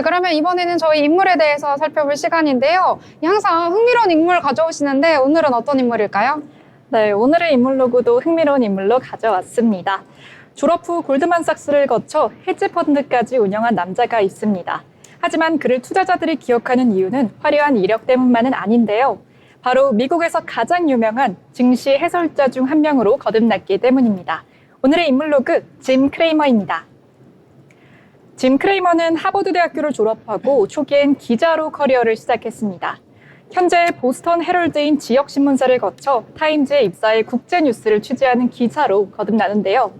자, 그러면 이번에는 저희 인물에 대해서 살펴볼 시간인데요. 항상 흥미로운 인물 가져오시는데 오늘은 어떤 인물일까요? 네, 오늘의 인물 로그도 흥미로운 인물로 가져왔습니다. 졸업 후 골드만삭스를 거쳐 헤지펀드까지 운영한 남자가 있습니다. 하지만 그를 투자자들이 기억하는 이유는 화려한 이력 때문만은 아닌데요. 바로 미국에서 가장 유명한 증시 해설자 중 한 명으로 거듭났기 때문입니다. 오늘의 인물 로그, 짐 크레이머입니다. 짐 크레이머는 하버드 대학교를 졸업하고 초기엔 기자로 커리어를 시작했습니다. 현재 보스턴 헤럴드인 지역 신문사를 거쳐 타임즈에 입사해 국제 뉴스를 취재하는 기자로 거듭나는데요.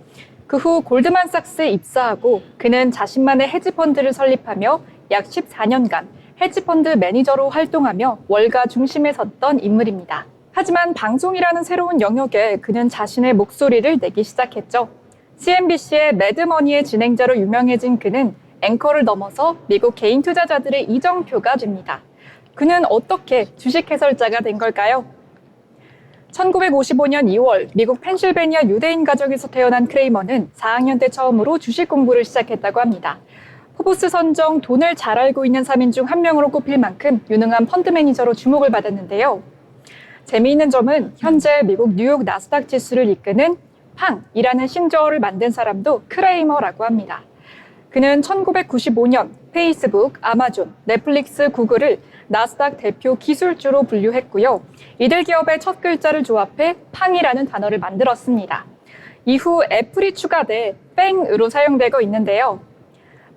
그 후 골드만삭스에 입사하고 그는 자신만의 헤지펀드를 설립하며 약 14년간 헤지펀드 매니저로 활동하며 월가 중심에 섰던 인물입니다. 하지만 방송이라는 새로운 영역에 그는 자신의 목소리를 내기 시작했죠. CNBC의 매드머니의 진행자로 유명해진 그는 앵커를 넘어서 미국 개인 투자자들의 이정표가 됩니다. 그는 어떻게 주식 해설자가 된 걸까요? 1955년 2월 미국 펜실베니아 유대인 가족에서 태어난 크레이머는 4학년 때 처음으로 주식 공부를 시작했다고 합니다. 포브스 선정 돈을 잘 알고 있는 3인 중 한 명으로 꼽힐 만큼 유능한 펀드 매니저로 주목을 받았는데요. 재미있는 점은 현재 미국 뉴욕 나스닥 지수를 이끄는 팡이라는 신조어를 만든 사람도 크레이머라고 합니다. 그는 1995년 페이스북, 아마존, 넷플릭스, 구글을 나스닥 대표 기술주로 분류했고요. 이들 기업의 첫 글자를 조합해 팡이라는 단어를 만들었습니다. 이후 애플이 추가돼 뺑으로 사용되고 있는데요.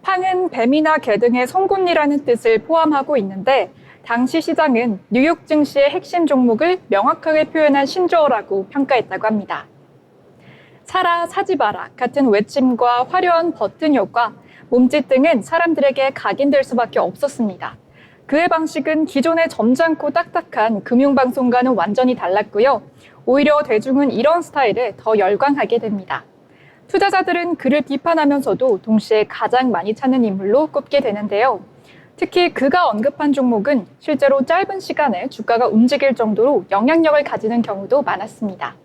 팡은 뱀이나 개 등의 송곳니라는 뜻을 포함하고 있는데 당시 시장은 뉴욕 증시의 핵심 종목을 명확하게 표현한 신조어라고 평가했다고 합니다. 사라, 사지 마라 같은 외침과 화려한 버튼 효과, 몸짓 등은 사람들에게 각인될 수밖에 없었습니다. 그의 방식은 기존의 점잖고 딱딱한 금융방송과는 완전히 달랐고요. 오히려 대중은 이런 스타일에 더 열광하게 됩니다. 투자자들은 그를 비판하면서도 동시에 가장 많이 찾는 인물로 꼽게 되는데요. 특히 그가 언급한 종목은 실제로 짧은 시간에 주가가 움직일 정도로 영향력을 가지는 경우도 많았습니다.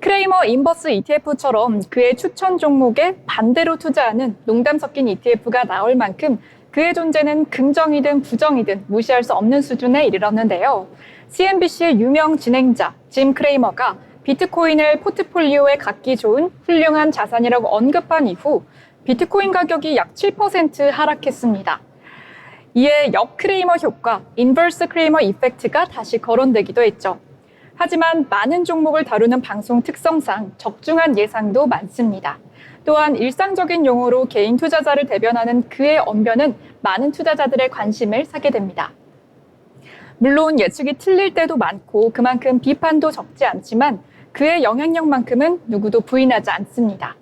크레이머 인버스 ETF처럼 그의 추천 종목에 반대로 투자하는 농담 섞인 ETF가 나올 만큼 그의 존재는 긍정이든 부정이든 무시할 수 없는 수준에 이르렀는데요. CNBC의 유명 진행자 짐 크레이머가 비트코인을 포트폴리오에 갖기 좋은 훌륭한 자산이라고 언급한 이후 비트코인 가격이 약 7% 하락했습니다. 이에 역 크레이머 효과, 인버스 크레이머 이펙트가 다시 거론되기도 했죠. 하지만 많은 종목을 다루는 방송 특성상 적중한 예상도 많습니다. 또한 일상적인 용어로 개인 투자자를 대변하는 그의 언변은 많은 투자자들의 관심을 사게 됩니다. 물론 예측이 틀릴 때도 많고 그만큼 비판도 적지 않지만 그의 영향력만큼은 누구도 부인하지 않습니다.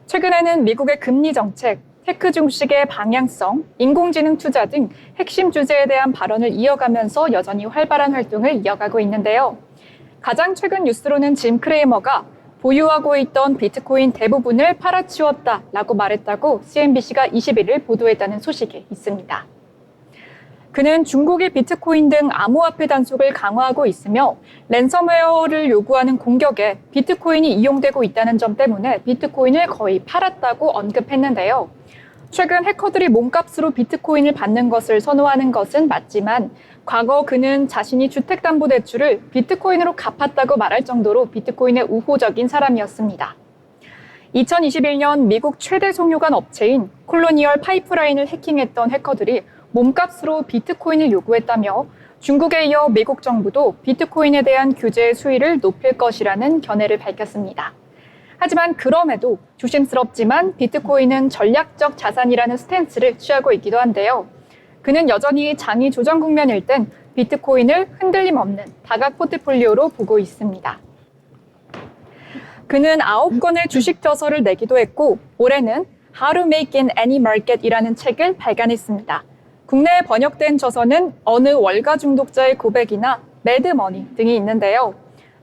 최근에는 미국의 금리 정책, 테크 중식의 방향성, 인공지능 투자 등 핵심 주제에 대한 발언을 이어가면서 여전히 활발한 활동을 이어가고 있는데요. 가장 최근 뉴스로는 짐 크레이머가 보유하고 있던 비트코인 대부분을 팔아치웠다라고 말했다고 CNBC가 21일 보도했다는 소식이 있습니다. 그는 중국이 비트코인 등 암호화폐 단속을 강화하고 있으며 랜섬웨어를 요구하는 공격에 비트코인이 이용되고 있다는 점 때문에 비트코인을 거의 팔았다고 언급했는데요. 최근 해커들이 몸값으로 비트코인을 받는 것을 선호하는 것은 맞지만 과거 그는 자신이 주택담보대출을 비트코인으로 갚았다고 말할 정도로 비트코인에 우호적인 사람이었습니다. 2021년 미국 최대 송유관 업체인 콜로니얼 파이프라인을 해킹했던 해커들이 몸값으로 비트코인을 요구했다며 중국에 이어 미국 정부도 비트코인에 대한 규제 수위를 높일 것이라는 견해를 밝혔습니다. 하지만 그럼에도 조심스럽지만 비트코인은 전략적 자산이라는 스탠스를 취하고 있기도 한데요. 그는 여전히 장이 조정 국면일 땐 비트코인을 흔들림 없는 다각 포트폴리오로 보고 있습니다. 그는 9권의 주식 저서를 내기도 했고 올해는 How to Make in Any Market이라는 책을 발간했습니다. 국내에 번역된 저서는 어느 월가 중독자의 고백이나 매드머니 등이 있는데요.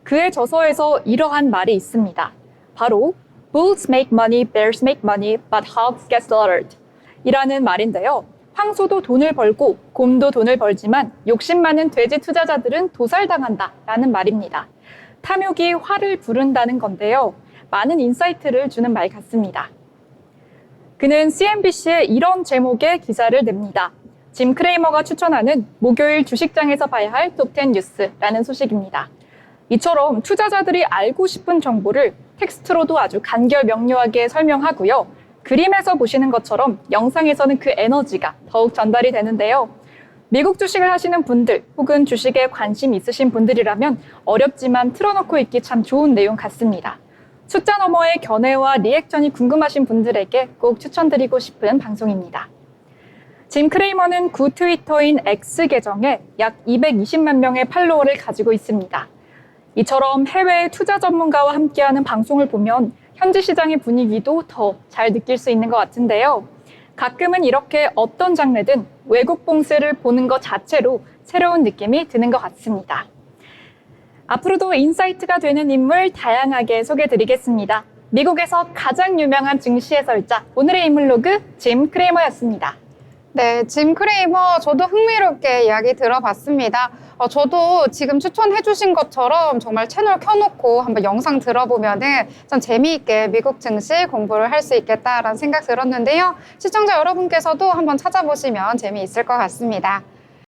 그의 저서에서 이러한 말이 있습니다. 바로 Bulls make money, bears make money, but hogs get slaughtered 이라는 말인데요. 황소도 돈을 벌고 곰도 돈을 벌지만 욕심 많은 돼지 투자자들은 도살당한다 라는 말입니다. 탐욕이 화를 부른다는 건데요. 많은 인사이트를 주는 말 같습니다. 그는 CNBC에 이런 제목의 기사를 냅니다. 짐 크레이머가 추천하는 목요일 주식장에서 봐야 할 톱10 뉴스라는 소식입니다. 이처럼 투자자들이 알고 싶은 정보를 텍스트로도 아주 간결 명료하게 설명하고요. 그림에서 보시는 것처럼 영상에서는 그 에너지가 더욱 전달이 되는데요. 미국 주식을 하시는 분들 혹은 주식에 관심 있으신 분들이라면 어렵지만 틀어놓고 있기 참 좋은 내용 같습니다. 숫자 너머의 견해와 리액션이 궁금하신 분들에게 꼭 추천드리고 싶은 방송입니다. 짐 크레이머는 구 트위터인 X 계정에 약 220만 명의 팔로워를 가지고 있습니다. 이처럼 해외 투자 전문가와 함께하는 방송을 보면 현지 시장의 분위기도 더 잘 느낄 수 있는 것 같은데요. 가끔은 이렇게 어떤 장르든 외국 봉쇄를 보는 것 자체로 새로운 느낌이 드는 것 같습니다. 앞으로도 인사이트가 되는 인물 다양하게 소개해드리겠습니다. 미국에서 가장 유명한 증시 해설자, 오늘의 인물로그 짐 크레이머였습니다. 네, 짐 크레이머 저도 흥미롭게 이야기 들어봤습니다. 저도 지금 추천해주신 것처럼 정말 채널 켜놓고 한번 영상 들어보면은 좀 재미있게 미국 증시 공부를 할 수 있겠다라는 생각 들었는데요. 시청자 여러분께서도 한번 찾아보시면 재미있을 것 같습니다.